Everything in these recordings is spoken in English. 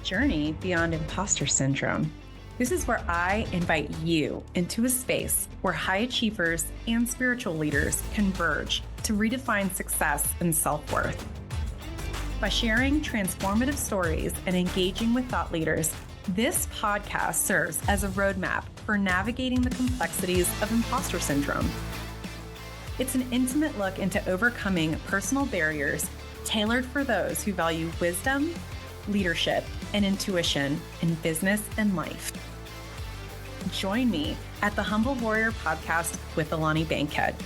journey beyond imposter syndrome. This is where I invite you into a space where high achievers and spiritual leaders converge to redefine success and self-worth. By sharing transformative stories and engaging with thought leaders, this podcast serves as a roadmap for navigating the complexities of imposter syndrome. It's an intimate look into overcoming personal barriers tailored for those who value wisdom, leadership, and intuition in business and life. Join me at the Humble Warrior Podcast with Alani Bankhead.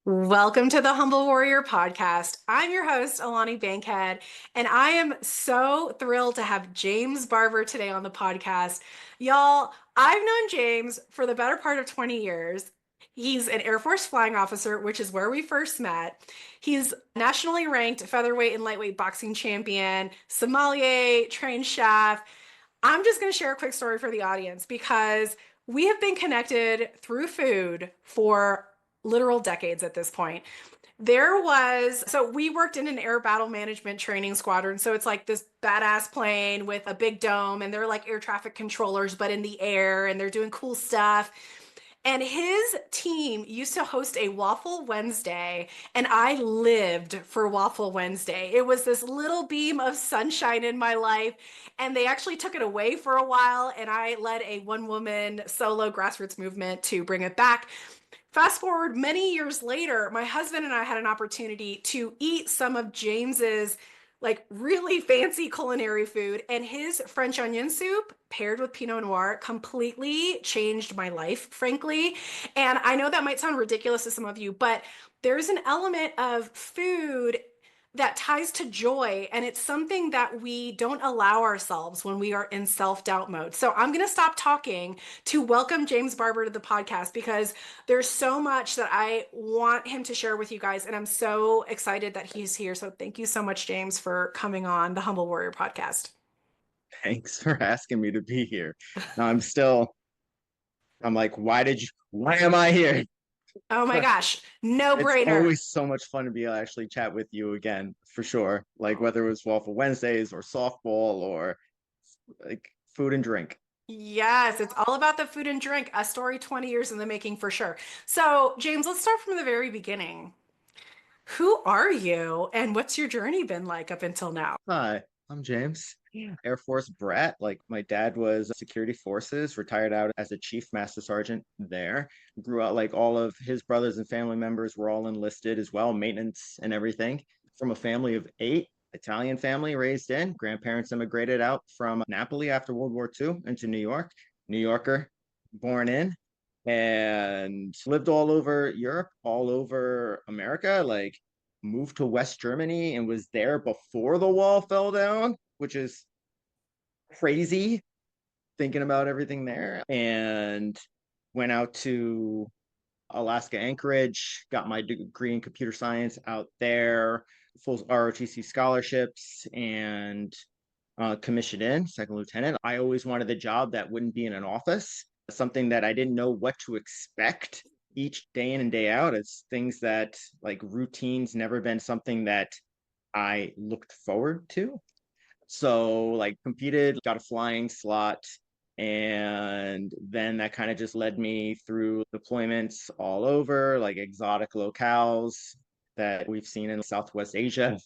Welcome to the Humble Warrior Podcast. I'm your host, Alani Bankhead, and I am so thrilled to have James Barber today on the podcast. Y'all, I've known James for the better part of 20 years. He's an Air Force flying officer, which is where we first met. He's nationally ranked featherweight and lightweight boxing champion, sommelier, trained chef. I'm just going to share a quick story for the audience because we have been connected through food for literal decades at this point. So we worked in an air battle management training squadron. So it's like this badass plane with a big dome, and they're like air traffic controllers, but in the air, and they're doing cool stuff. And his team used to host a Waffle Wednesday, and I lived for Waffle Wednesday. It was this little beam of sunshine in my life, and they actually took it away for a while, and I led a one-woman solo grassroots movement to bring it back. Fast forward many years later, my husband and I had an opportunity to eat some of James's like really fancy culinary food, and his French onion soup paired with Pinot Noir completely changed my life, frankly. And I know that might sound ridiculous to some of you, but there's an element of food that ties to joy, and it's something that we don't allow ourselves when we are in self-doubt mode. So I'm going to stop talking to welcome James Barber to the podcast because there's so much that I want him to share with you guys, and I'm so excited that he's here. So thank you so much, James, for coming on the Humble Warrior Podcast. Thanks for asking me to be here. I'm like, why am I here? Oh my gosh, no It's brainer. always so much fun to be able to actually chat with you again, for sure. Like whether it was Waffle Wednesdays or softball or like food and drink. Yes, it's all about the food and drink. A story 20 years in the making for sure. So, James, let's start from the very beginning. Who are you and what's your journey been like up until now? Hi, I'm James. Air Force brat. Like my dad was security forces, retired out as a chief master sergeant there. Grew out like all of his brothers and family members were all enlisted as well, maintenance and everything. From a family of 8, Italian family raised in. Grandparents immigrated out from Napoli after World War II into New York. New Yorker, born in, and lived all over Europe, all over America. Like moved to West Germany and was there before the wall fell down, which is crazy thinking about everything there. And went out to Alaska Anchorage, got my degree in computer science out there, full ROTC scholarships, and commissioned in second lieutenant. I always wanted the job that wouldn't be in an office, something that I didn't know what to expect each day in and day out. It's things that like routines never been something that I looked forward to. So like competed, got a flying slot, and then that kind of just led me through deployments all over, like exotic locales that we've seen in Southwest Asia,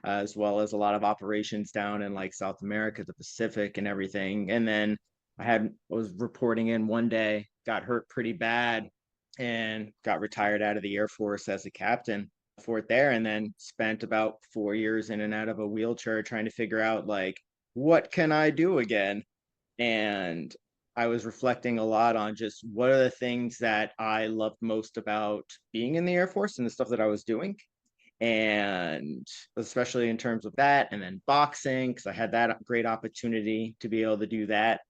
as well as a lot of operations down in like South America, the Pacific, and everything. And then was reporting in one day, got hurt pretty bad, and got retired out of the Air Force as a captain for it there, and then spent about 4 years in and out of a wheelchair trying to figure out like what can I do again. And I was reflecting a lot on just what are the things that I loved most about being in the Air Force and the stuff that I was doing, and especially in terms of that, and then boxing, because I had that great opportunity to be able to do that,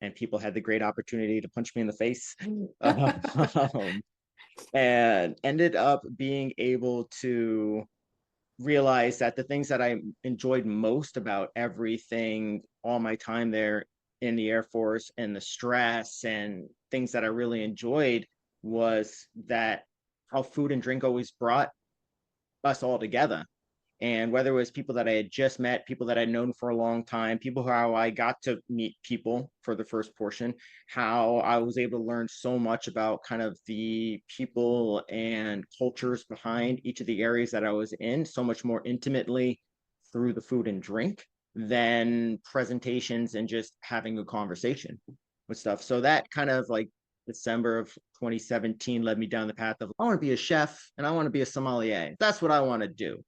and people had the great opportunity to punch me in the face. And ended up being able to realize that the things that I enjoyed most about everything, all my time there in the Air Force, and the stress and things that I really enjoyed, was that how food and drink always brought us all together. And whether it was people that I had just met, people that I'd known for a long time, people how I got to meet people for the first portion, how I was able to learn so much about kind of the people and cultures behind each of the areas that I was in, so much more intimately through the food and drink than presentations and just having a conversation with stuff. So that kind of like December of 2017 led me down the path of I want to be a chef and I want to be a sommelier. That's what I want to do.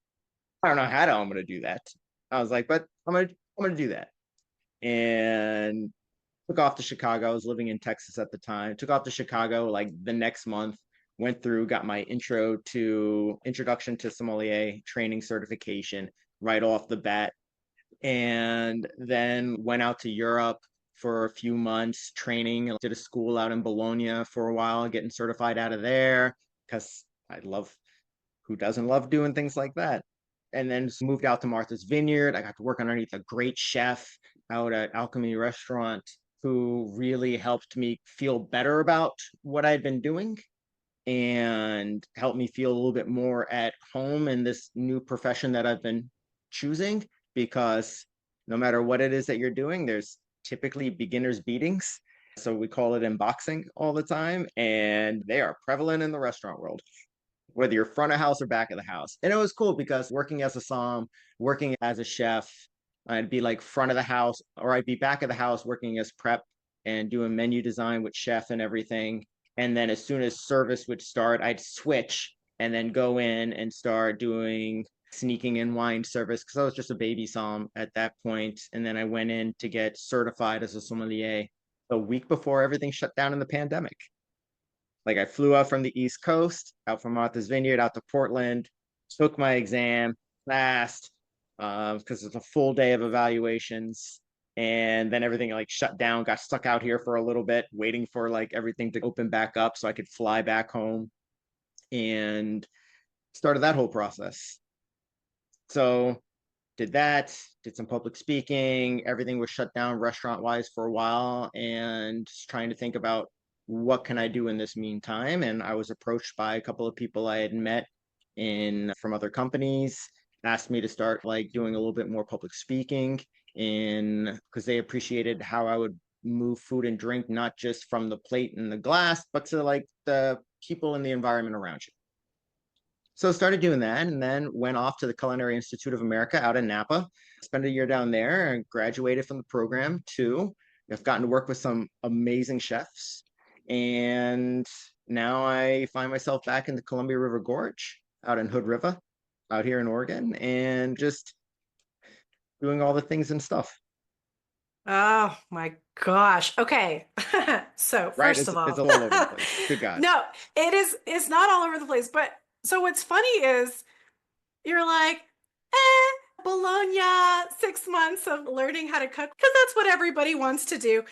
I don't know how I'm going to do that. I was like, but I'm going to do that. And took off to Chicago. I was living in Texas at the time. Took off to Chicago like the next month. Went through, got my introduction to sommelier training certification right off the bat, and then went out to Europe for a few months training. Did a school out in Bologna for a while, getting certified out of there because I love who doesn't love doing things like that. And then moved out to Martha's Vineyard. I got to work underneath a great chef out at Alchemy Restaurant who really helped me feel better about what I'd been doing and helped me feel a little bit more at home in this new profession that I've been choosing, because no matter what it is that you're doing, there's typically beginners beatings. So we call it unboxing all the time, and they are prevalent in the restaurant world, whether you're front of house or back of the house. And it was cool because working as a som, working as a chef, I'd be like front of the house, or I'd be back of the house working as prep and doing menu design with chef and everything. And then as soon as service would start, I'd switch and then go in and start doing sneaking in wine service because I was just a baby som at that point. And then I went in to get certified as a sommelier a week before everything shut down in the pandemic. Like I flew out from the East Coast, out from Martha's Vineyard, out to Portland, took my exam, passed, because it's a full day of evaluations. And then everything like shut down, got stuck out here for a little bit, waiting for like everything to open back up so I could fly back home, and started that whole process. So did that, did some public speaking. Everything was shut down restaurant wise for a while, and just trying to think about what can I do in this meantime. And I was approached by a couple of people I had met in from other companies, asked me to start like doing a little bit more public speaking in because they appreciated how I would move food and drink, not just from the plate and the glass, but to like the people in the environment around you. So I started doing that, and then went off to the Culinary Institute of America out in Napa. Spent a year down there and graduated from the program too. I've gotten to work with some amazing chefs. And now I find myself back in the Columbia River Gorge out in Hood River, out here in Oregon, and just doing all the things and stuff. Oh my gosh. Okay. So, Right? first of It's all, all over the place. Good God. no, it's not all over the place. But so what's funny is you're like, Bologna, 6 months of learning how to cook, because that's what everybody wants to do.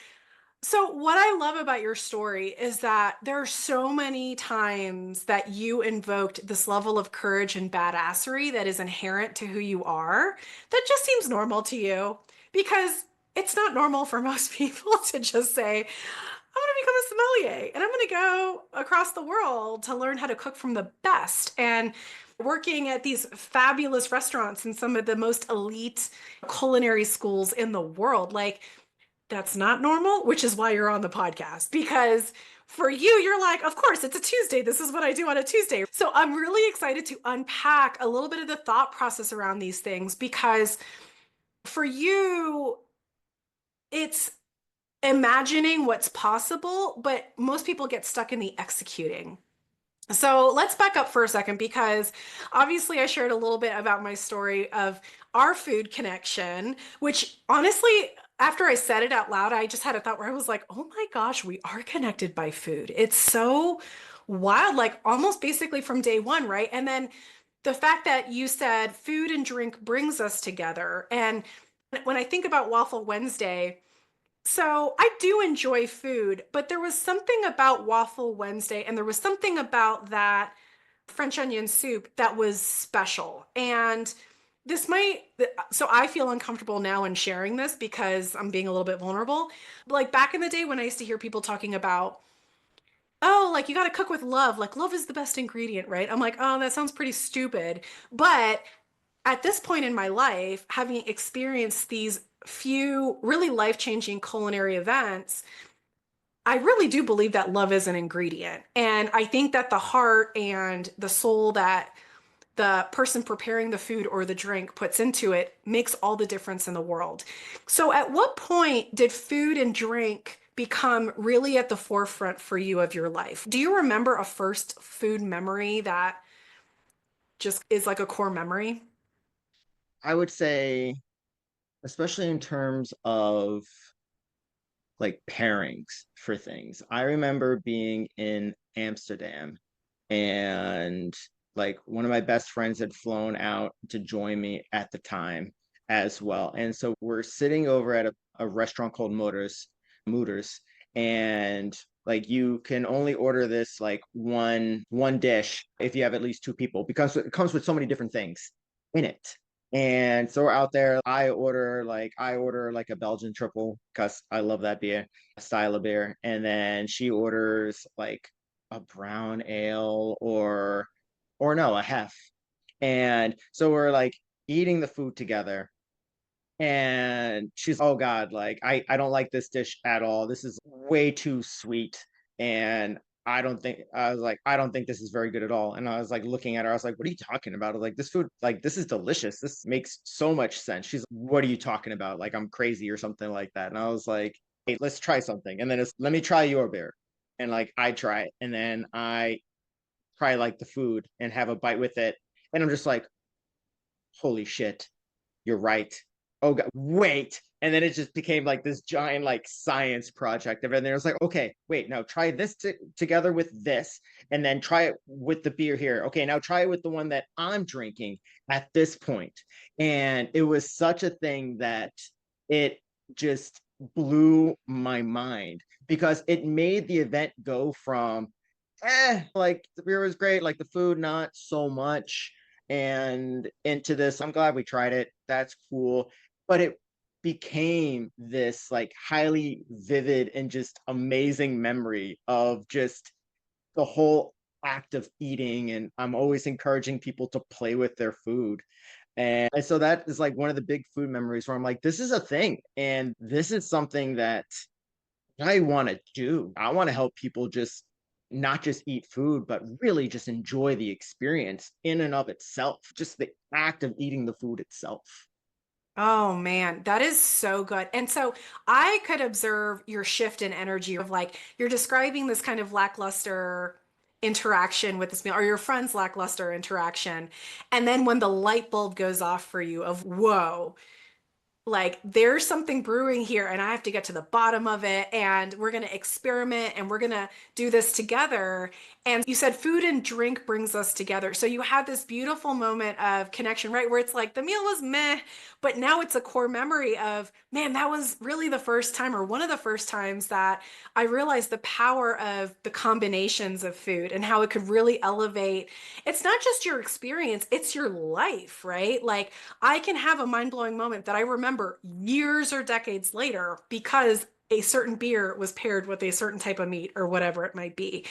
So, what I love about your story is that there are so many times that you invoked this level of courage and badassery that is inherent to who you are, that just seems normal to you, because it's not normal for most people to just say, I'm going to become a sommelier and I'm going to go across the world to learn how to cook from the best. And working at these fabulous restaurants in some of the most elite culinary schools in the world. Like, that's not normal, which is why you're on the podcast. Because for you, you're like, of course, it's a Tuesday. This is what I do on a Tuesday. So I'm really excited to unpack a little bit of the thought process around these things, because for you, it's imagining what's possible, but most people get stuck in the executing. So let's back up for a second, because obviously I shared a little bit about my story of our food connection, which honestly, after I said it out loud, I just had a thought where I was like, oh my gosh, we are connected by food. It's so wild, like almost basically from day one, right? And then the fact that you said food and drink brings us together. And when I think about Waffle Wednesday, so I do enjoy food, but there was something about Waffle Wednesday and there was something about that French onion soup that was special. And this might, so I feel uncomfortable now in sharing this because I'm being a little bit vulnerable. Like back in the day when I used to hear people talking about, oh, like you got to cook with love, like love is the best ingredient, right? I'm like, oh, that sounds pretty stupid. But at this point in my life, having experienced these few really life-changing culinary events, I really do believe that love is an ingredient. And I think that the heart and the soul that the person preparing the food or the drink puts into it makes all the difference in the world. So, at what point did food and drink become really at the forefront for you of your life? Do you remember a first food memory that just is like a core memory? I would say, especially in terms of like pairings for things. I remember being in Amsterdam and like one of my best friends had flown out to join me at the time as well. And so we're sitting over at a restaurant called Mooters, and like you can only order this like one dish if you have at least two people because it comes with so many different things in it. And so we're out there. I order like a Belgian triple because I love that beer, style of beer. And then she orders like a brown ale or no, a hef. And so we're like eating the food together. And she's, oh God, like I don't like this dish at all. This is way too sweet. And I don't think this is very good at all. And I was like looking at her, I was like, what are you talking about? I was like, this food, like this is delicious. This makes so much sense. She's like, what are you talking about? Like I'm crazy or something like that. And I was like, hey, let's try something. And then it's let me try your beer. And like I try it. And then I try like the food and have a bite with it. And I'm just like, holy shit, you're right. Oh God, wait. And then it just became like this giant like science project of it. And then it was like, okay, wait, now try this together with this, and then try it with the beer here. Okay, now try it with the one that I'm drinking at this point. And it was such a thing that it just blew my mind because it made the event go from like the beer was great, like the food not so much, and into this. I'm glad we tried it. That's cool. But it became this like highly vivid and just amazing memory of just the whole act of eating. And I'm always encouraging people to play with their food. And so that is like one of the big food memories where I'm like, this is a thing. And this is something that I want to do. I want to help people just not just eat food, but really just enjoy the experience in and of itself, just the act of eating the food itself. Oh man, that is so good. And so I could observe your shift in energy of like you're describing this kind of lackluster interaction with this meal or your friend's lackluster interaction. And then when the light bulb goes off for you of whoa, like there's something brewing here and I have to get to the bottom of it and we're going to experiment and we're going to do this together. And you said food and drink brings us together. So you had this beautiful moment of connection, right? Where it's like the meal was meh, but now it's a core memory of, man, that was really the first time or one of the first times that I realized the power of the combinations of food and how it could really elevate. It's not just your experience, it's your life, right? Like I can have a mind-blowing moment that I remember years or decades later because a certain beer was paired with a certain type of meat or whatever it might be.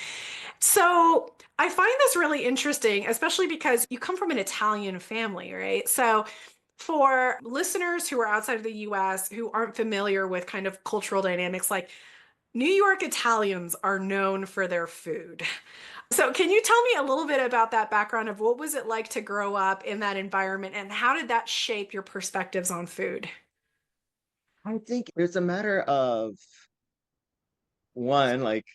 So I find this really interesting, especially because you come from an Italian family, right? So for listeners who are outside of the US who aren't familiar with kind of cultural dynamics, like New York Italians are known for their food. So can you tell me a little bit about that background of what was it like to grow up in that environment and how did that shape your perspectives on food? I think it's a matter of one, like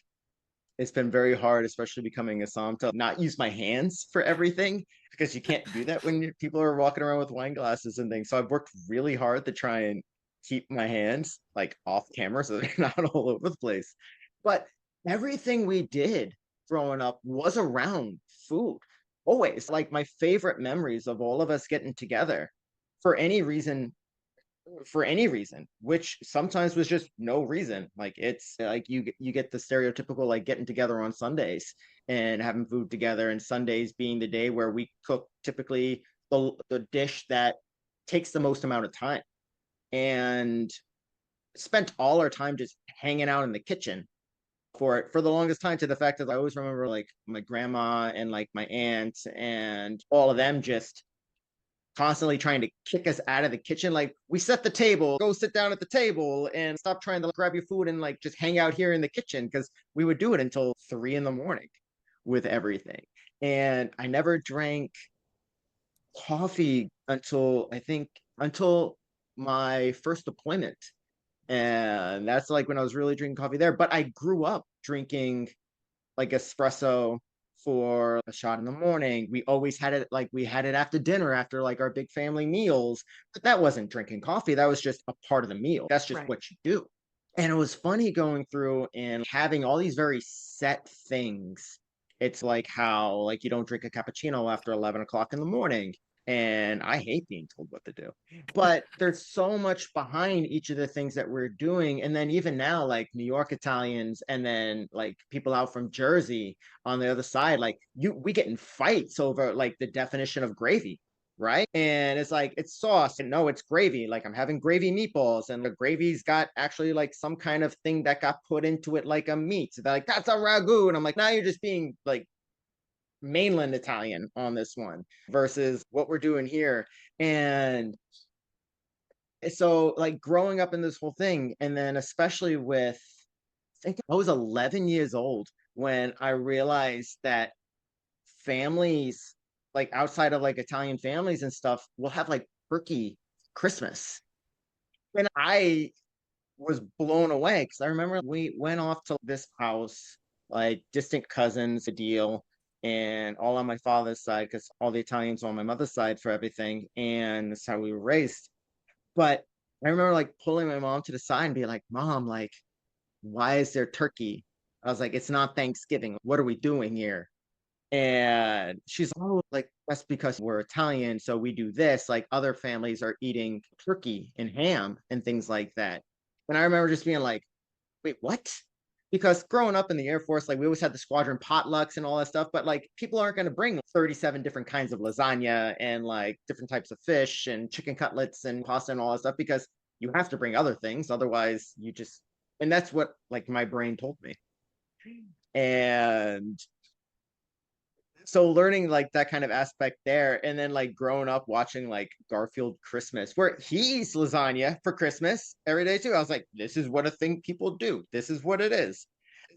it's been very hard, especially becoming a som, to not use my hands for everything because you can't do that when people are walking around with wine glasses and things. So I've worked really hard to try and keep my hands like off camera so they're not all over the place. But everything we did growing up was around food. Always like my favorite memories of all of us getting together for any reason which sometimes was just no reason. Like it's like you get the stereotypical like getting together on Sundays and having food together, and Sundays being the day where we cook typically the dish that takes the most amount of time, and spent all our time just hanging out in the kitchen for it for the longest time, to the fact that I always remember like my grandma and like my aunt and all of them just constantly trying to kick us out of the kitchen. Like, we set the table, go sit down at the table and stop trying to grab your food and like just hang out here in the kitchen, because we would do it until 3 in the morning with everything. And I never drank coffee until, I think, until my first deployment. And that's like when I was really drinking coffee there. But I grew up drinking like espresso for a shot in the morning. We always had it, like we had it after dinner, after like our big family meals. But that wasn't drinking coffee. That was just a part of the meal. That's just Right. what you do. And it was funny going through and having all these very set things. It's like how like you don't drink a cappuccino after 11 o'clock in the morning. And I hate being told what to do. But there's so much behind each of the things that we're doing. And then even now, like New York Italians and then like people out from Jersey on the other side, like we get in fights over like the definition of gravy, right? And it's like it's sauce, and no, it's gravy. Like I'm having gravy meatballs, and the gravy's got actually like some kind of thing that got put into it, like a meat. So they're like, that's a ragu. And I'm like, now you're just being like mainland Italian on this one versus what we're doing here. And so like growing up in this whole thing, and then especially with, I think I was 11 years old when I realized that families, like outside of like Italian families and stuff, will have like turkey Christmas. And I was blown away because I remember we went off to this house, like distant cousins, a deal, and all on my father's side because all the Italians on my mother's side for everything. And that's how we were raised. But I remember like pulling my mom to the side and be like, Mom, like, why is there turkey? I was like, it's not Thanksgiving. What are we doing here? And she's oh, like, that's because we're Italian, so we do this. Like other families are eating turkey and ham and things like that. And I remember just being like, wait, what? Because growing up in the Air Force, like we always had the squadron potlucks and all that stuff, but like people aren't going to bring 37 different kinds of lasagna and like different types of fish and chicken cutlets and pasta and all that stuff because you have to bring other things. Otherwise, you just, and that's what like my brain told me. And so learning like that kind of aspect there, and then like growing up watching like Garfield Christmas, where he eats lasagna for Christmas every day too. I was like, this is what a thing people do. This is what it is.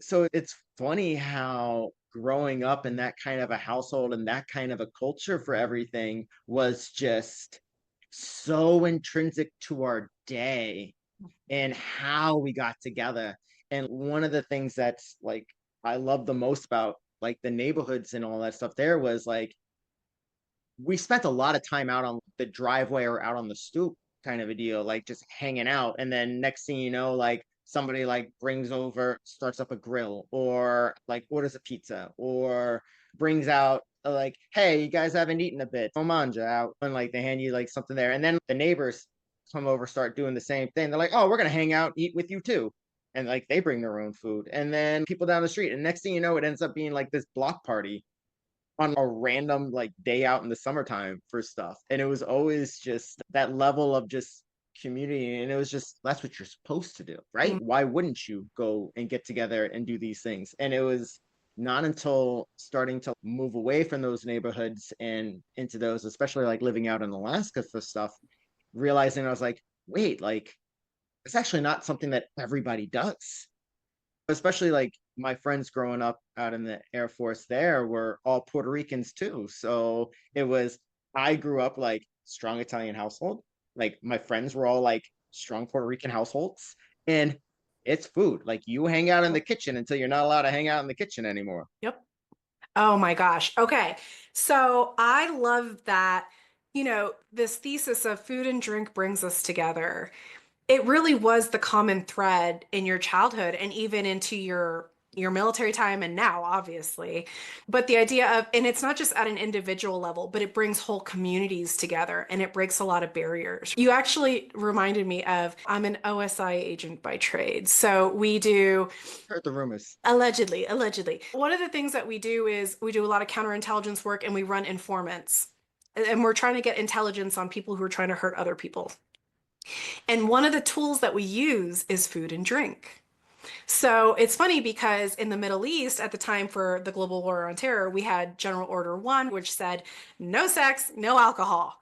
So it's funny how growing up in that kind of a household and that kind of a culture for everything was just so intrinsic to our day and how we got together. And one of the things that's like I love the most about like the neighborhoods and all that stuff there was like we spent a lot of time out on the driveway or out on the stoop kind of a deal, like just hanging out. And then next thing you know, like somebody like brings over, starts up a grill or like orders a pizza or brings out like, hey, you guys haven't eaten a bit, manja out, and like they hand you like something there. And then the neighbors come over, start doing the same thing. They're like, oh, we're gonna hang out, eat with you too. And like they bring their own food. And then people down the street. And next thing you know, it ends up being like this block party on a random like day out in the summertime for stuff. And it was always just that level of just community. And it was just that's what you're supposed to do, right? Mm. Why wouldn't you go and get together and do these things? And it was not until starting to move away from those neighborhoods and into those, especially like living out in Alaska for stuff, realizing I was like, wait, like it's actually not something that everybody does, especially like my friends growing up out in the Air Force there were all Puerto Ricans too. So it was, I grew up like strong Italian household. Like my friends were all like strong Puerto Rican households. And it's food. Like you hang out in the kitchen until you're not allowed to hang out in the kitchen anymore. Yep. Oh my gosh. Okay. So I love that, this thesis of food and drink brings us together. It really was the common thread in your childhood and even into your military time and now obviously, but the idea of, and it's not just at an individual level, but it brings whole communities together and it breaks a lot of barriers. You actually reminded me of, I'm an OSI agent by trade, so we do, Heard the rumors. allegedly one of the things that we do is we do a lot of counterintelligence work and we run informants, and we're trying to get intelligence on people who are trying to hurt other people. And one of the tools that we use is food and drink. So it's funny because in the Middle East at the time for the global war on terror, we had General Order 1, which said no sex, no alcohol.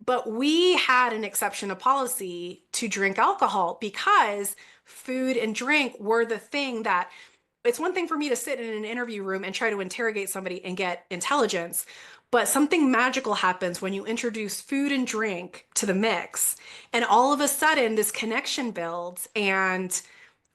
But we had an exception to policy to drink alcohol because food and drink were the thing that it's one thing for me to sit in an interview room and try to interrogate somebody and get intelligence, but something magical happens when you introduce food and drink to the mix. And all of a sudden, this connection builds, and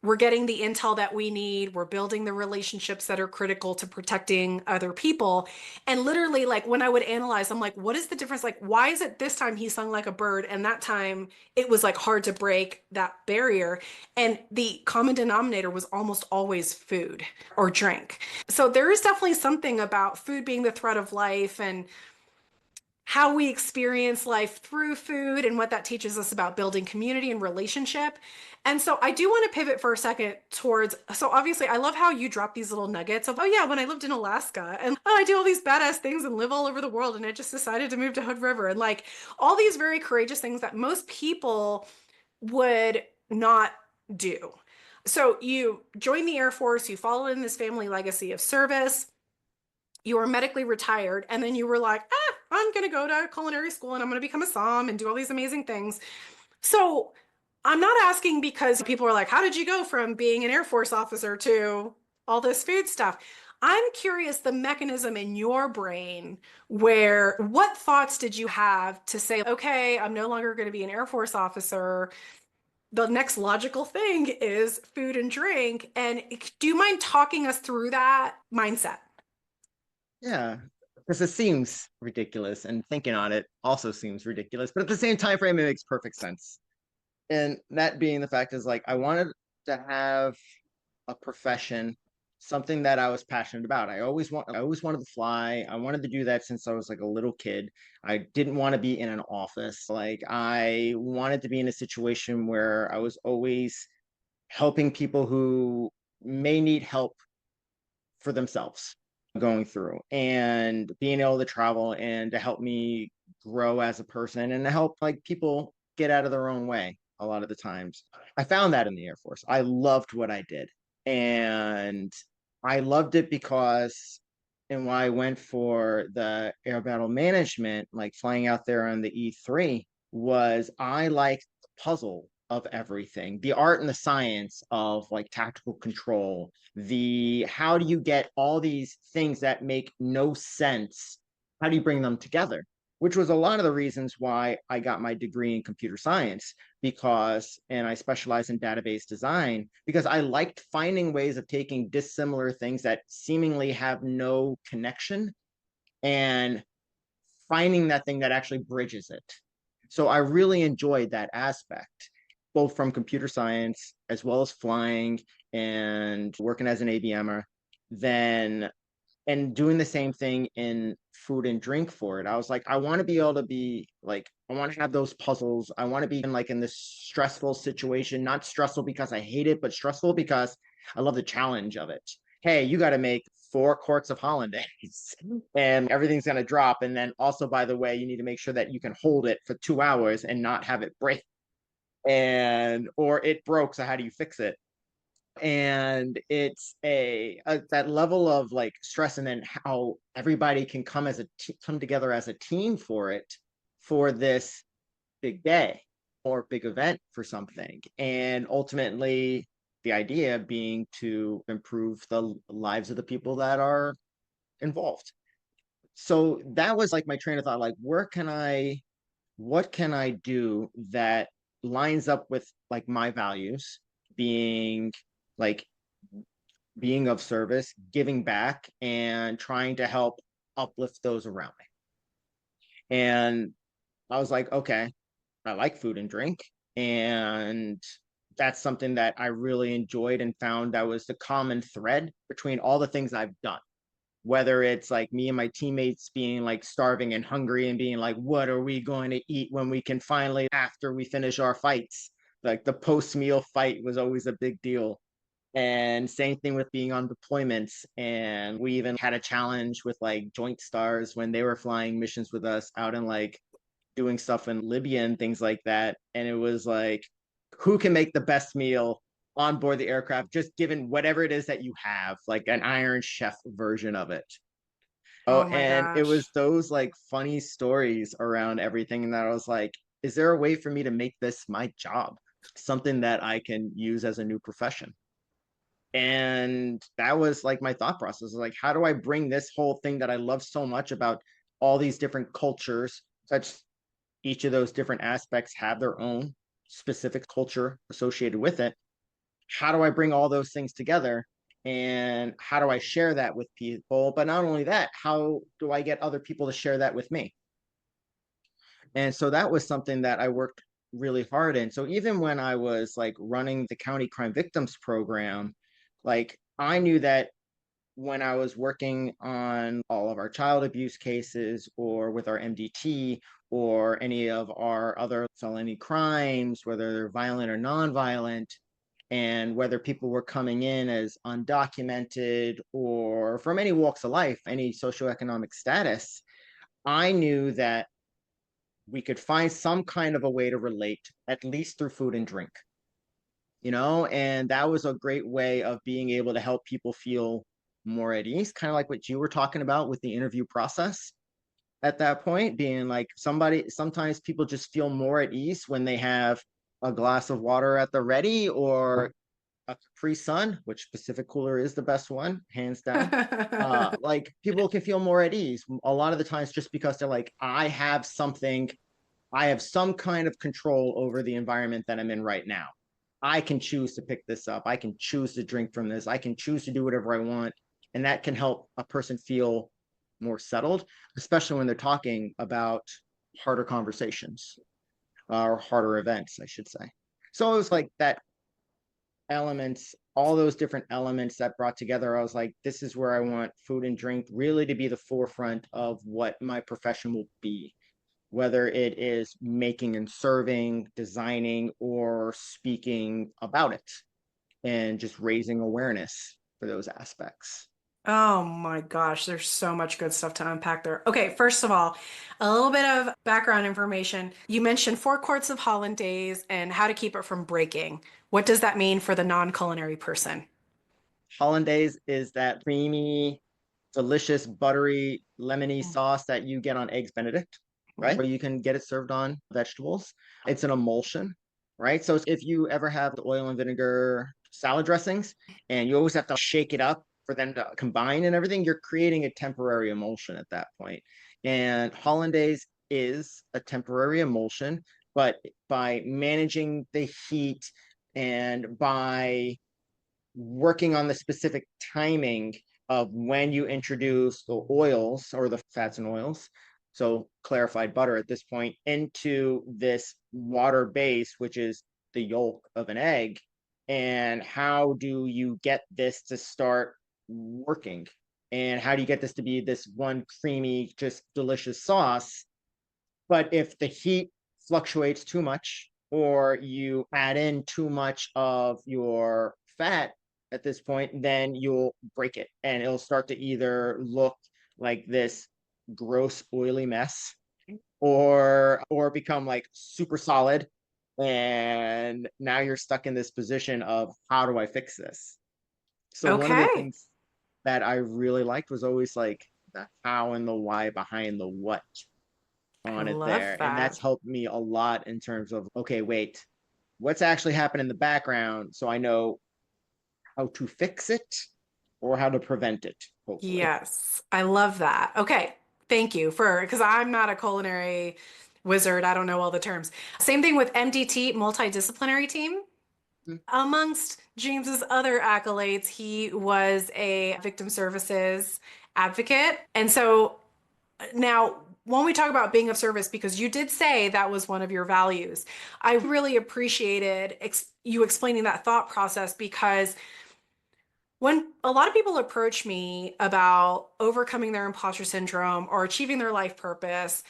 we're getting the intel that we need. We're building the relationships that are critical to protecting other people. And literally, like when I would analyze, I'm like, what is the difference? Like, why is it this time he sung like a bird and that time it was like hard to break that barrier? And the common denominator was almost always food or drink. So there is definitely something about food being the thread of life and how we experience life through food and what that teaches us about building community and relationship. And so I do want to pivot for a second towards, so obviously I love how you drop these little nuggets of, oh yeah, when I lived in Alaska and oh, I do all these badass things and live all over the world and I just decided to move to Hood River and like all these very courageous things that most people would not do. So you joined the Air Force, you followed in this family legacy of service, you were medically retired, and then you were like, I'm going to go to culinary school and I'm going to become a som and do all these amazing things. So I'm not asking because people are like, how did you go from being an Air Force officer to all this food stuff? I'm curious the mechanism in your brain where what thoughts did you have to say, okay, I'm no longer going to be an Air Force officer. The next logical thing is food and drink. And do you mind talking us through that mindset? Yeah, because it seems ridiculous, and thinking on it also seems ridiculous, but at the same time frame, it makes perfect sense. And that being the fact is like I wanted to have a profession, something that I was passionate about. I always wanted to fly. I wanted to do that since I was like a little kid. I didn't want to be in an office. Like I wanted to be in a situation where I was always helping people who may need help for themselves going through, and being able to travel and to help me grow as a person and to help like people get out of their own way a lot of the times. I found that in the Air Force. I loved what I did. And I loved it because, and why I went for the air battle management, like flying out there on the E3, was I liked the puzzle of everything, the art and the science of like tactical control, the how do you get all these things that make no sense, how do you bring them together, which was a lot of the reasons why I got my degree in computer science, because, and I specialize in database design because I liked finding ways of taking dissimilar things that seemingly have no connection and finding that thing that actually bridges it. So I really enjoyed that aspect, both from computer science as well as flying and working as an ABMer, then and doing the same thing in food and drink for it. I was like, I want to be able to be like, I want to have those puzzles. I want to be in like in this stressful situation, not stressful because I hate it, but stressful because I love the challenge of it. Hey, you got to make 4 quarts of hollandaise and everything's going to drop. And then also, by the way, you need to make sure that you can hold it for 2 hours and not have it break. And, or it broke. So how do you fix it? And it's a that level of like stress, and then how everybody can come together as a team for it, for this big day or big event for something, and ultimately the idea being to improve the lives of the people that are involved. So that was like my train of thought, like what can I do that lines up with like my values, being like being of service, giving back, and trying to help uplift those around me. And I was like, okay, I like food and drink. And that's something that I really enjoyed and found that was the common thread between all the things I've done. Whether it's like me and my teammates being like starving and hungry and being like, what are we going to eat when we can finally, after we finish our fights? Like the post meal fight was always a big deal. And same thing with being on deployments. And we even had a challenge with like Joint Stars when they were flying missions with us out in like doing stuff in Libya and things like that. And it was like, who can make the best meal on board the aircraft, just given whatever it is that you have, like an Iron Chef version of it. Oh, Oh my and it was gosh. those like funny stories around everything, and that I was like, is there a way for me to make this my job? Something that I can use as a new profession. And that was like my thought process, like, how do I bring this whole thing that I love so much about all these different cultures, such each of those different aspects have their own specific culture associated with it. How do I bring all those things together? And how do I share that with people? But not only that, how do I get other people to share that with me? And so that was something that I worked really hard in. So even when I was like running the county crime victims program, like I knew that when I was working on all of our child abuse cases or with our MDT or any of our other felony crimes, whether they're violent or nonviolent, and whether people were coming in as undocumented or from any walks of life, any socioeconomic status, I knew that we could find some kind of a way to relate, at least through food and drink, and that was a great way of being able to help people feel more at ease, kind of like what you were talking about with the interview process at that point, being like sometimes people just feel more at ease when they have a glass of water at the ready or a Capri Sun, which Pacific Cooler is the best one, hands down. Like people can feel more at ease a lot of the times just because they're like, I have some kind of control over the environment that I'm in right now. I can choose to pick this up. I can choose to drink from this. I can choose to do whatever I want. And that can help a person feel more settled, especially when they're talking about harder conversations or harder events, I should say. So it was like that elements, all those different elements that brought together. I was like, this is where I want food and drink really to be the forefront of what my profession will be, whether it is making and serving, designing, or speaking about it, and just raising awareness for those aspects. Oh my gosh, there's so much good stuff to unpack there. Okay, first of all, a little bit of background information. You mentioned 4 quarts of hollandaise and how to keep it from breaking. What does that mean for the non-culinary person? Hollandaise is that creamy, delicious, buttery, lemony sauce that you get on eggs Benedict, right? Or you can get it served on vegetables. It's an emulsion, right? So if you ever have the oil and vinegar salad dressings and you always have to shake it up for them to combine and everything, you're creating a temporary emulsion at that point. And hollandaise is a temporary emulsion, but by managing the heat and by working on the specific timing of when you introduce the oils or the fats and oils, so clarified butter at this point, into this water base, which is the yolk of an egg. And how do you get this to start working? And how do you get this to be this one creamy, just delicious sauce? But if the heat fluctuates too much, or you add in too much of your fat at this point, then you'll break it and it'll start to either look like this gross, oily mess or become like super solid. And now you're stuck in this position of how do I fix this? So one of the Okay, things that I really liked was always like the how and the why behind the what I on it love there. And that. that's helped me a lot in terms of, okay, wait, what's actually happening in the background so I know how to fix it or how to prevent it, hopefully. Yes, I love that. Okay, thank you for, because I'm not a culinary wizard. I don't know all the terms. Same thing with MDT, multidisciplinary team. Amongst James's other accolades, he was a victim services advocate. And so now, when we talk about being of service, because you did say that was one of your values, I really appreciated you explaining that thought process because when a lot of people approach me about overcoming their imposter syndrome or achieving their life purpose,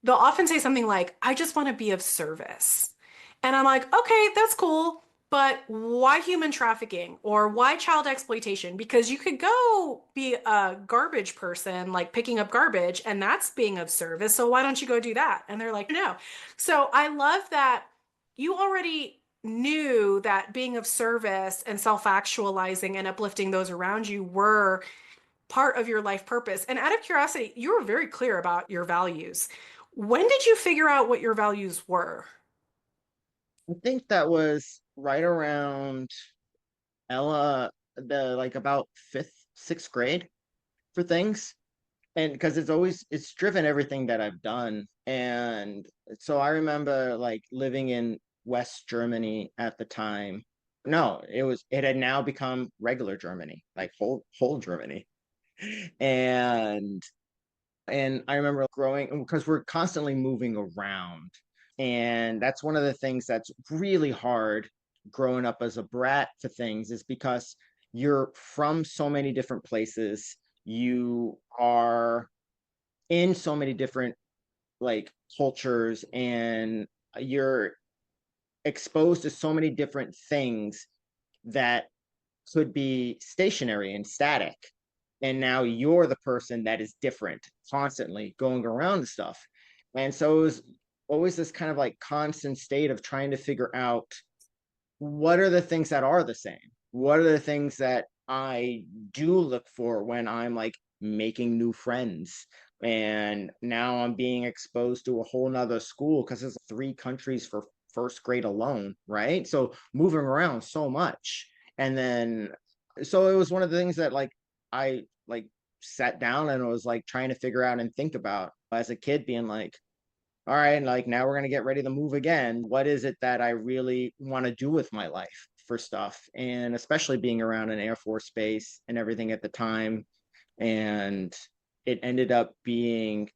they'll often say something like, I just want to be of service. And I'm like, okay, that's cool. But why human trafficking or why child exploitation? Because you could go be a garbage person, like picking up garbage, and that's being of service. So why don't you go do that? And they're like, no. So I love that you already knew that being of service and self-actualizing and uplifting those around you were part of your life purpose. And out of curiosity, you were very clear about your values. When did you figure out what your values were? I think that was right around Ella, the like about fifth, sixth grade for things. And because it's driven everything that I've done. And so I remember like living in West Germany at the time. No, it had now become regular Germany, like whole Germany. And and I remember growing because we're constantly moving around. And that's one of the things that's really hard growing up as a brat to things is because you're from so many different places. You are in so many different like cultures, and you're exposed to so many different things that could be stationary and static, and now you're the person that is different constantly going around stuff. And so it was always this kind of like constant state of trying to figure out what are the things that are the same? What are the things that I do look for when I'm like making new friends? And now I'm being exposed to a whole nother school because there's 3 countries for first grade alone, right? So moving around so much. And then, so it was one of the things that like I like sat down and was like trying to figure out and think about as a kid, being like, all right, like now we're gonna get ready to move again. What is it that I really want to do with my life for stuff? And especially being around an Air Force base and everything at the time. And it ended up being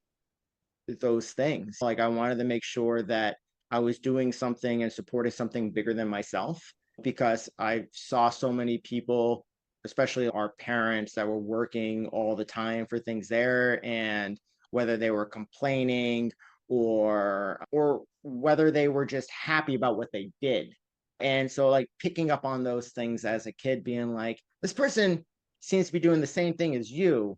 those things. Like I wanted to make sure that I was doing something and supporting something bigger than myself because I saw so many people, especially our parents, that were working all the time for things there, and whether they were complaining or whether they were just happy about what they did. And so like picking up on those things as a kid, being like, this person seems to be doing the same thing as you,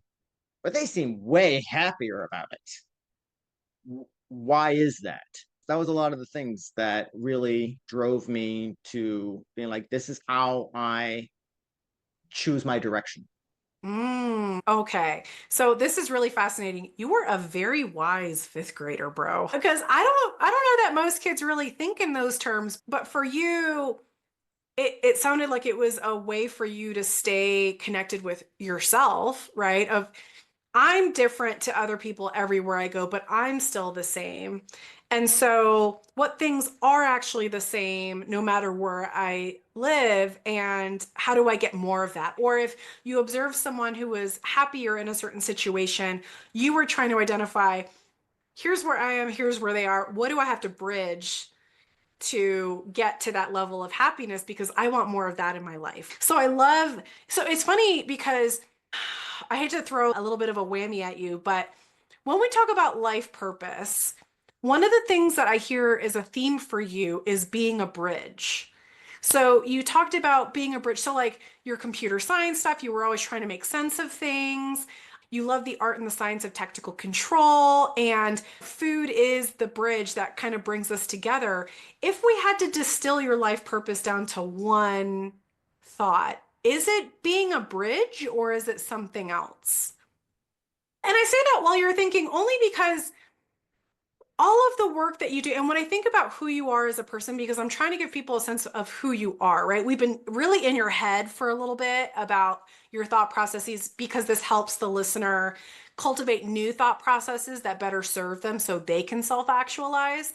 but they seem way happier about it. Why is that? That was a lot of the things that really drove me to being like, this is how I choose my direction. Okay. So this is really fascinating. You were a very wise fifth grader, bro. Because I don't know that most kids really think in those terms, but for you, it sounded like it was a way for you to stay connected with yourself, right? Of I'm different to other people everywhere I go, but I'm still the same. And so, what things are actually the same no matter where I live, and how do I get more of that? Or if you observe someone who was happier in a certain situation, you were trying to identify here's where I am, here's where they are. What do I have to bridge to get to that level of happiness because I want more of that in my life. So it's funny because I hate to throw a little bit of a whammy at you, but when we talk about life purpose, one of the things that I hear is a theme for you is being a bridge. So you talked about being a bridge. So like your computer science stuff, you were always trying to make sense of things. You love the art and the science of technical control, and food is the bridge that kind of brings us together. If we had to distill your life purpose down to one thought, is it being a bridge or is it something else? And I say that while you're thinking only because all of the work that you do, and when I think about who you are as a person, because I'm trying to give people a sense of who you are, right? We've been really in your head for a little bit about your thought processes because this helps the listener cultivate new thought processes that better serve them so they can self-actualize.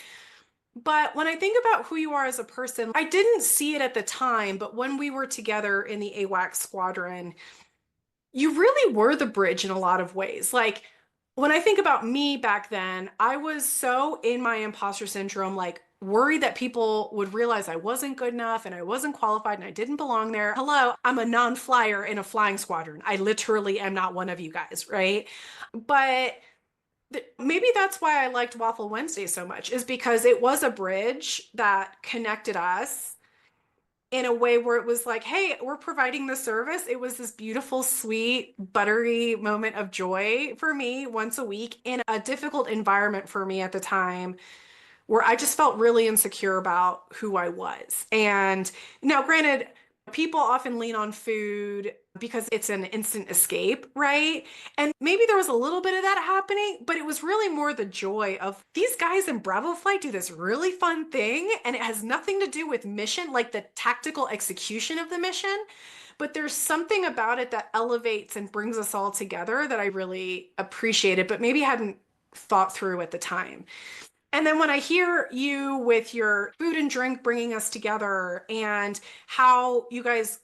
But when I think about who you are as a person, I didn't see it at the time, but when we were together in the AWAC squadron, you really were the bridge in a lot of ways. Like when I think about me back then, I was so in my imposter syndrome, like worried that people would realize I wasn't good enough and I wasn't qualified and I didn't belong there. Hello, I'm a non-flyer in a flying squadron. I literally am not one of you guys, right? But maybe that's why I liked Waffle Wednesday so much, is because it was a bridge that connected us in a way where it was like, hey, we're providing the service. It was this beautiful, sweet, buttery moment of joy for me once a week in a difficult environment for me at the time where I just felt really insecure about who I was. And now, granted, people often lean on food because it's an instant escape, right? And maybe there was a little bit of that happening, but it was really more the joy of these guys in Bravo Flight do this really fun thing, and it has nothing to do with mission, like the tactical execution of the mission. But there's something about it that elevates and brings us all together that I really appreciated, but maybe hadn't thought through at the time. And then when I hear you with your food and drink bringing us together and how you guys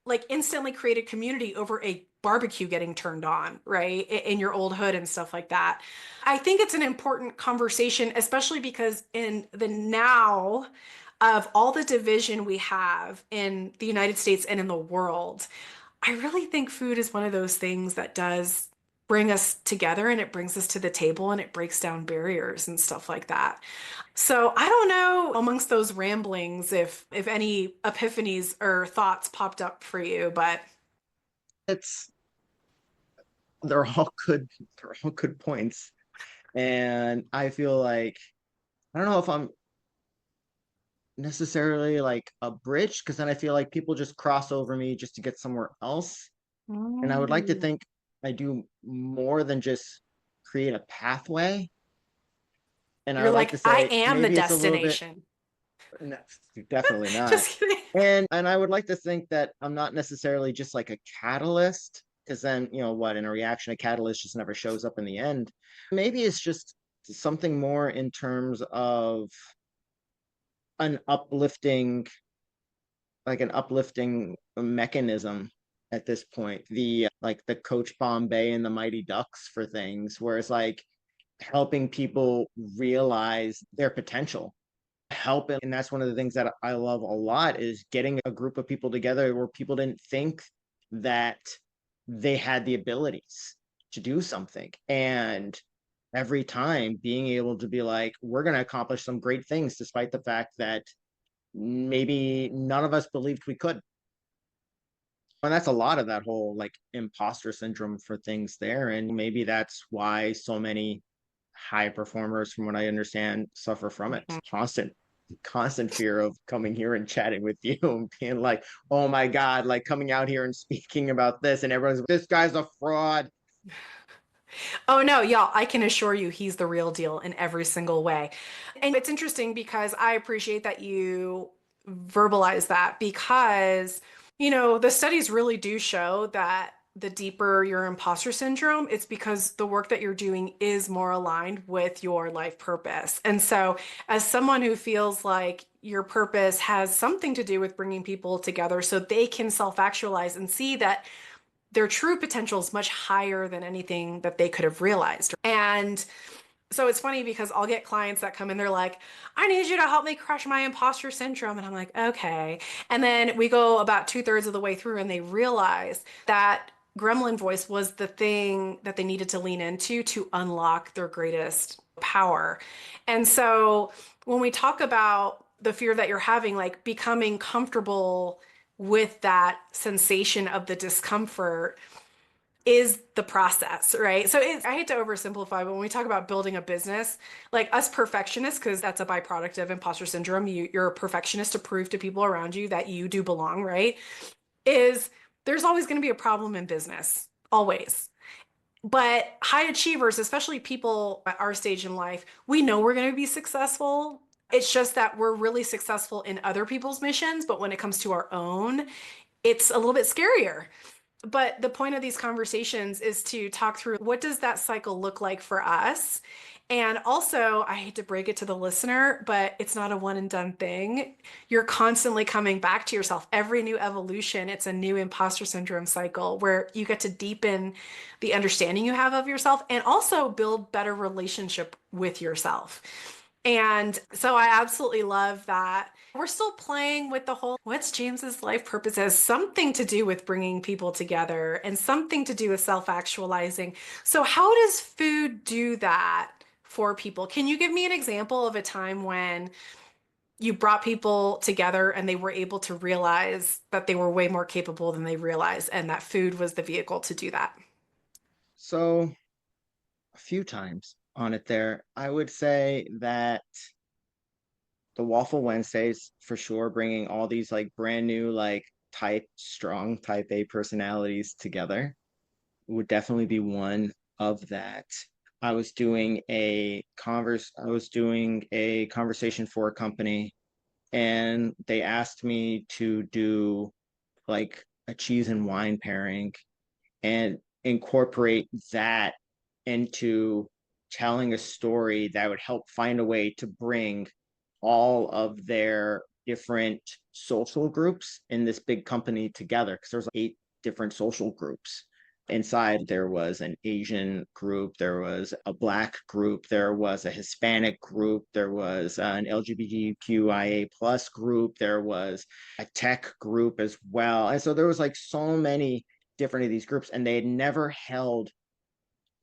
like instantly created community over a barbecue getting turned on, right? In your old hood and stuff like that. I think it's an important conversation, especially because in the now of all the division we have in the United States and in the world, I really think food is one of those things that does bring us together and it brings us to the table and it breaks down barriers and stuff like that. So I don't know amongst those ramblings if any epiphanies or thoughts popped up for you, but It's they're all good, they're all good points. And I feel like I don't know if I'm necessarily like a bridge because then I feel like people just cross over me just to get somewhere else. And I would like to mm, think I do more than just create a pathway. And I you're would like like, to I say am the maybe it's a little bit, destination. no, definitely not. Just kidding. And I would like to think that I'm not necessarily just like a catalyst, because then, what, in a reaction, a catalyst just never shows up in the end. Maybe it's just something more in terms of an uplifting, like an uplifting mechanism at this point. The like the Coach Bombay and the Mighty Ducks for things, where it's like helping people realize their potential, helping. And that's one of the things that I love a lot is getting a group of people together where people didn't think that they had the abilities to do something. And every time being able to be like, we're going to accomplish some great things, despite the fact that maybe none of us believed we could. And that's a lot of that whole like imposter syndrome for things there. And maybe that's why so many high performers, from what I understand, suffer from it. Mhm. Constant fear of coming here and chatting with you and being like, oh my God, like coming out here and speaking about this, and everyone's this guy's a fraud. Oh no, y'all, I can assure you he's the real deal in every single way. And it's interesting because I appreciate that you verbalize that because, the studies really do show that the deeper your imposter syndrome, it's because the work that you're doing is more aligned with your life purpose. And so, as someone who feels like your purpose has something to do with bringing people together so they can self-actualize and see that their true potential is much higher than anything that they could have realized. And so it's funny because I'll get clients that come in, they're like, I need you to help me crush my imposter syndrome. And I'm like, okay. And then we go about 2/3 of the way through and they realize that gremlin voice was the thing that they needed to lean into to unlock their greatest power. And so when we talk about the fear that you're having, like becoming comfortable with that sensation of the discomfort, is the process, right? So I hate to oversimplify, but when we talk about building a business, like us perfectionists, because that's a byproduct of imposter syndrome, you're a perfectionist to prove to people around you that you do belong, right? Is there's always going to be a problem in business, always. But high achievers, especially people at our stage in life, we know we're going to be successful. It's just that we're really successful in other people's missions, but when it comes to our own, it's a little bit scarier. But the point of these conversations is to talk through what does that cycle look like for us? And also, I hate to break it to the listener, but it's not a one and done thing. You're constantly coming back to yourself. Every new evolution, it's a new imposter syndrome cycle where you get to deepen the understanding you have of yourself and also build better relationship with yourself. And so I absolutely love that. We're still playing with the whole what's James's life purpose has something to do with bringing people together and something to do with self-actualizing. So how does food do that for people? Can you give me an example of a time when you brought people together and they were able to realize that they were way more capable than they realized and that food was the vehicle to do that? So a few times on it there. I would say that the Waffle Wednesdays for sure, bringing all these like brand new like strong type A personalities together would definitely be one of that. I was doing a conversation for a company, and they asked me to do like a cheese and wine pairing and incorporate that into telling a story that would help find a way to bring all of their different social groups in this big company together, because there's 8 different social groups. Inside there was an Asian group, there was a Black group, there was a Hispanic group, there was an LGBTQIA plus group, there was a tech group as well. And so there was like so many different of these groups, and they'd never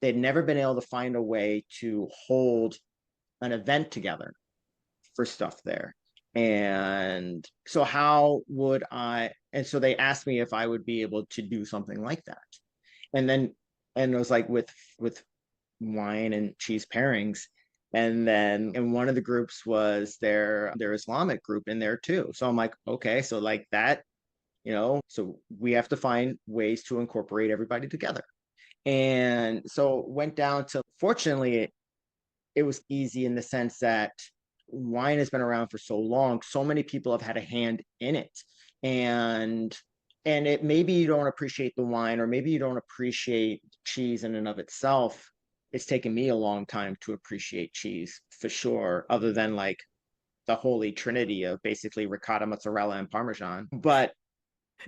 been able to find a way to hold an event together for stuff there. And so and so they asked me if I would be able to do something like that. And then, and it was like with wine and cheese pairings. And then, and one of the groups was their Islamic group in there too. So I'm like, okay, so like that, so we have to find ways to incorporate everybody together. And so went down to, fortunately, it was easy in the sense that wine has been around for so long. So many people have had a hand in it. And it maybe you don't appreciate the wine, or maybe you don't appreciate cheese in and of itself. It's taken me a long time to appreciate cheese for sure, other than like the holy trinity of basically ricotta, mozzarella, and parmesan. But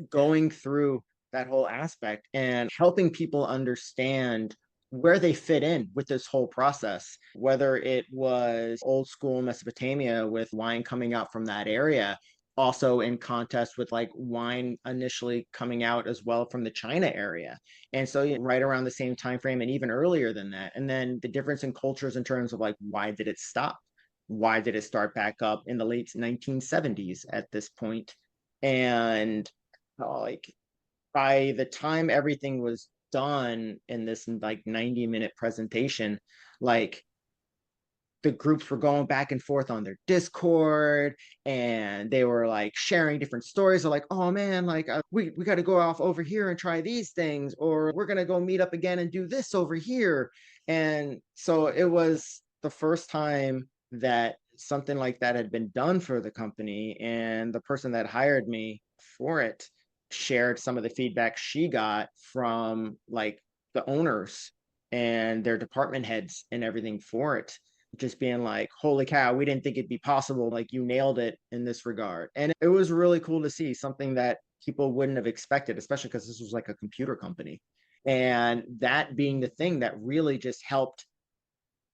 going through that whole aspect and helping people understand where they fit in with this whole process, whether it was old school Mesopotamia with wine coming out from that area, also in contest with like wine initially coming out as well from the China area. And so right around the same time frame, and even earlier than that. And then the difference in cultures in terms of like, why did it stop? Why did it start back up in the late 1970s at this point? And like by the time everything was done in this like 90-minute presentation, like the groups were going back and forth on their Discord, and they were like sharing different stories. They're like, oh man, like we got to go off over here and try these things, or we're going to go meet up again and do this over here. And so it was the first time that something like that had been done for the company. And the person that hired me for it shared some of the feedback she got from like the owners and their department heads and everything for it, just being like, holy cow, we didn't think it'd be possible. Like, you nailed it in this regard. And it was really cool to see something that people wouldn't have expected, especially because this was like a computer company. And that being the thing that really just helped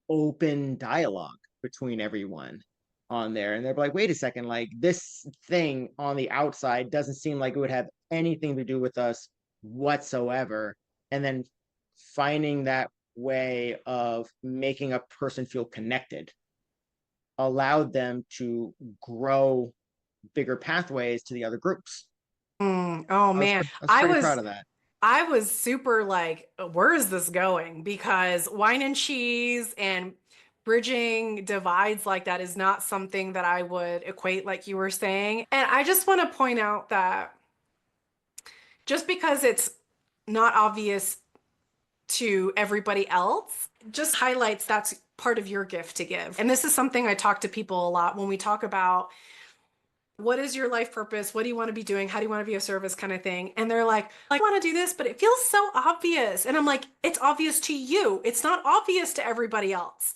open dialogue between everyone on there. And they're like, wait a second, like this thing on the outside doesn't seem like it would have anything to do with us whatsoever. And then finding that way of making a person feel connected allowed them to grow bigger pathways to the other groups. Oh man, I was I pretty proud was of that. I was super like, where is this going? Because wine and cheese and bridging divides like that is not something that I would equate like you were saying. And I just want to point out that just because it's not obvious to everybody else just highlights that's part of your gift to give. And this is something I talk to people a lot when we talk about what is your life purpose? What do you want to be doing? How do you want to be of service kind of thing? And they're like, I want to do this, but it feels so obvious. And I'm like, it's obvious to you. It's not obvious to everybody else.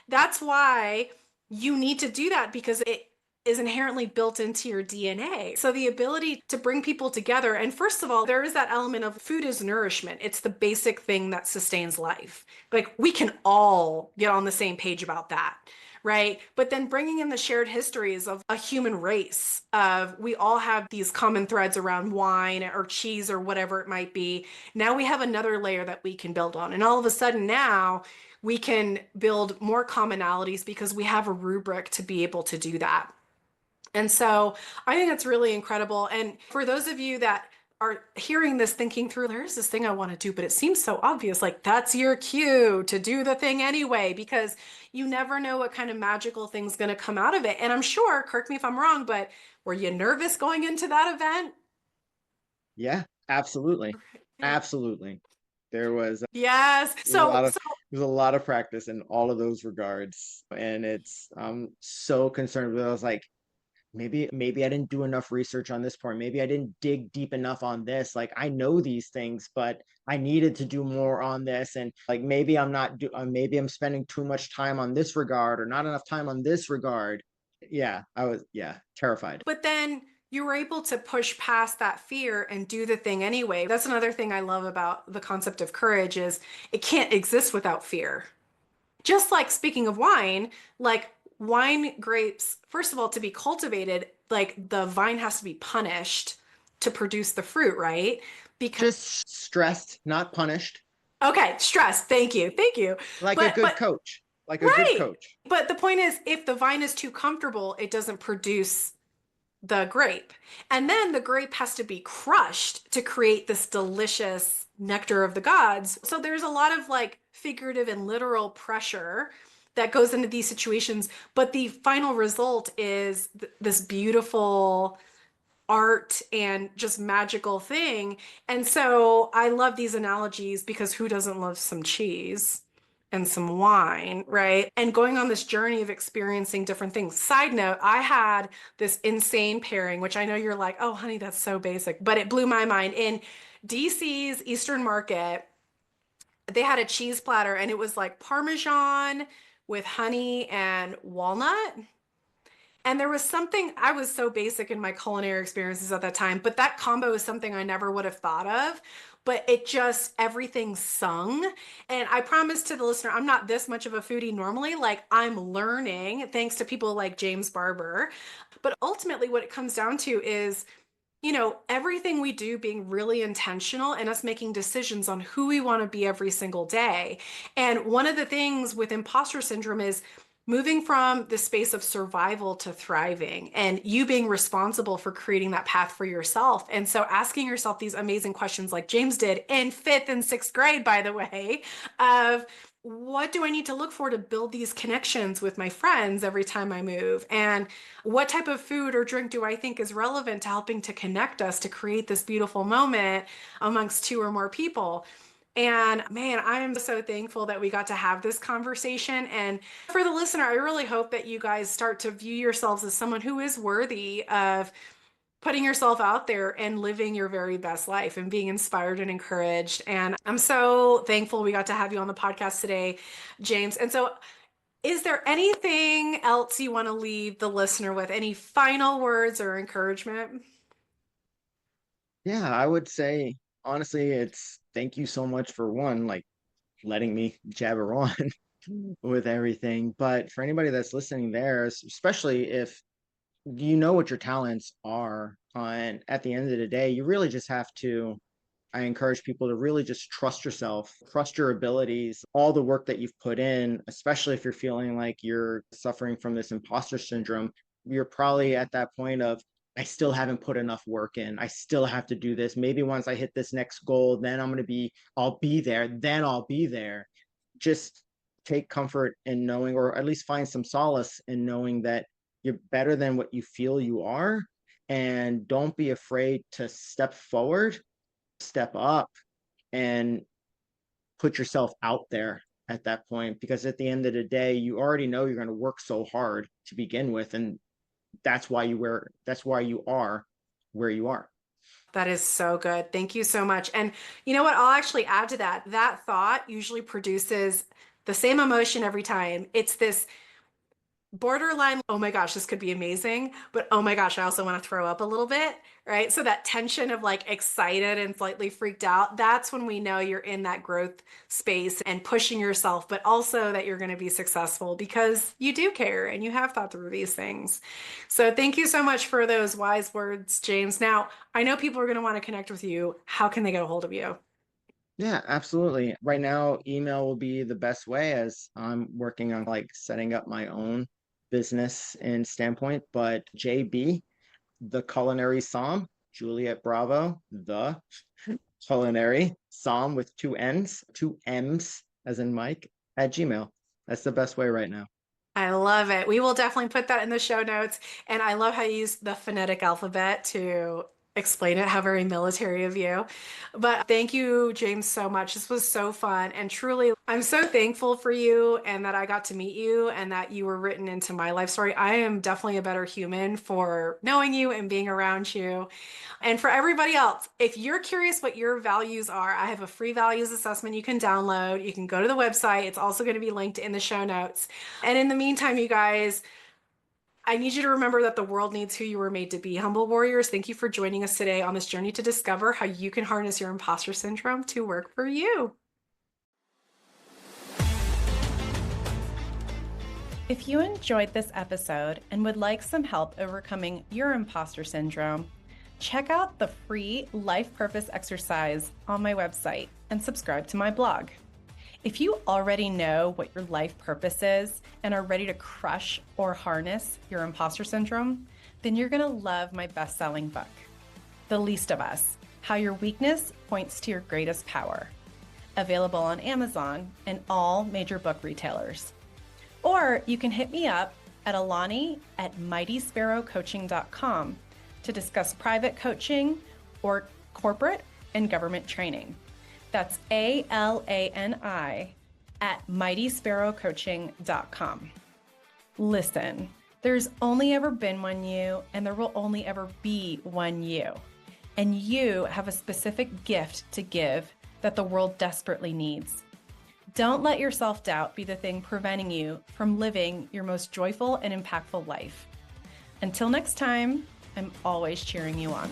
That's why you need to do that, because it is inherently built into your DNA. So the ability to bring people together, and first of all, there is that element of food is nourishment. It's the basic thing that sustains life. Like we can all get on the same page about that, right? But then bringing in the shared histories of a human race, of we all have these common threads around wine or cheese or whatever it might be. Now we have another layer that we can build on. And all of a sudden now we can build more commonalities because we have a rubric to be able to do that. And so I think that's really incredible. And for those of you that are hearing this thinking through, there's this thing I want to do, but it seems so obvious. Like that's your cue to do the thing anyway, because you never know what kind of magical thing's going to come out of it. And I'm sure, correct me if I'm wrong, but were you nervous going into that event? Yeah, absolutely. Right. Absolutely. There was Yes. there's a So, lot of so there's a lot of practice in all of those regards. And it's I'm so concerned with I was like, maybe I didn't do enough research on this part. Maybe I didn't dig deep enough on this. Like I know these things, but I needed to do more on this. And like maybe I'm not do maybe I'm spending too much time on this regard or not enough time on this regard. Yeah, I was terrified. but then you were able to push past that fear and do the thing anyway. That's another thing I love about the concept of courage is it can't exist without fear. Just like speaking of wine, like wine grapes, first of all, to be cultivated, like the vine has to be punished to produce the fruit, right? Because Just stressed, not punished, okay, stress. Thank you. Thank you. like a good But coach. Like a good right. coach. But the point is if the vine is too comfortable, it doesn't produce the grape. And then the grape has to be crushed to create this delicious nectar of the gods. So there's a lot of like figurative and literal pressure that goes into these situations. But the final result is this beautiful art and just magical thing. And so I love these analogies because who doesn't love some cheese? And some wine, right? And going on this journey of experiencing different things. Side note, I had this insane pairing, which I know you're like, oh, honey, that's so basic, but it blew my mind. In DC's Eastern Market, they had a cheese platter and it was like Parmesan with honey and walnut. And there was something, I was so basic in my culinary experiences at that time, but that combo is something I never would have thought of. But it just, everything sung. And I promise to the listener, I'm not this much of a foodie normally. Like I'm learning thanks to people like James Barber. But ultimately, what it comes down to is everything we do being really intentional and us making decisions on who we want to be every single day. And one of the things with imposter syndrome is moving from the space of survival to thriving and you being responsible for creating that path for yourself. And so asking yourself these amazing questions like James did in fifth and sixth grade, by the way, of what do I need to look for to build these connections with my friends every time I move? And what type of food or drink do I think is relevant to helping to connect us to create this beautiful moment amongst two or more people? And man, I am so thankful that we got to have this conversation. And for the listener, I really hope that you guys start to view yourselves as someone who is worthy of putting yourself out there and living your very best life and being inspired and encouraged. And I'm so thankful we got to have you on the podcast today, James. And so is there anything else you want to leave the listener with? Any final words or encouragement? Yeah, I would say honestly, it's thank you so much for one, like letting me jabber on with everything. But for anybody that's listening there, especially if you know what your talents are, and at the end of the day, you really just have to I encourage people to really just trust yourself, trust your abilities, all the work that you've put in, especially if you're feeling like you're suffering from this imposter syndrome. You're probably at that point of, I still haven't put enough work in. I still have to do this. Maybe once I hit this next goal, then I'll be there. Then I'll be there. Just take comfort in knowing, or at least find some solace in knowing that you're better than what you feel you are. And don't be afraid to step forward, step up, and put yourself out there at that point, because at the end of the day you already know you're going to work so hard to begin with, and that's why you are where you are. That is so good. Thank you so much. And you know what? I'll actually add to that. That thought usually produces the same emotion every time. It's this borderline, oh my gosh, this could be amazing, but oh my gosh, I also want to throw up a little bit, right? So that tension of like excited and slightly freaked out, that's when we know you're in that growth space and pushing yourself, but also that you're going to be successful because you do care and you have thought through these things. So thank you so much for those wise words, James. Now, I know people are going to want to connect with you. How can they get a hold of you? Yeah, absolutely. Right now email will be the best way, as I'm working on like setting up my own business and standpoint. But JB, the culinary psalm, Juliet Bravo, the culinary psalm with two N's, two M's as in Mike, at Gmail. That's the best way right now. I love it. We will definitely put that in the show notes. And I love how you use the phonetic alphabet to explain it. How very military of you. But thank you, James, so much. This was so fun. And truly, I'm so thankful for you and that I got to meet you and that you were written into my life story. I am definitely a better human for knowing you and being around you. And for everybody else, if you're curious what your values are, I have a free values assessment you can download. You can go to the website. It's also going to be linked in the show notes. And in the meantime, you guys, I need you to remember that the world needs who you were made to be. Humble warriors, thank you for joining us today on this journey to discover how you can harness your imposter syndrome to work for you. If you enjoyed this episode and would like some help overcoming your imposter syndrome, check out the free life purpose exercise on my website and subscribe to my blog. If you already know what your life purpose is and are ready to crush or harness your imposter syndrome, then you're going to love my best-selling book, The Least of Us: How Your Weakness Points to Your Greatest Power, available on Amazon and all major book retailers. Or you can hit me up at alani@mightysparrowcoaching.com to discuss private coaching or corporate and government training. That's ALANI@mightysparrowcoaching.com. Listen, there's only ever been one you, and there will only ever be one you. And you have a specific gift to give that the world desperately needs. Don't let your self-doubt be the thing preventing you from living your most joyful and impactful life. Until next time, I'm always cheering you on.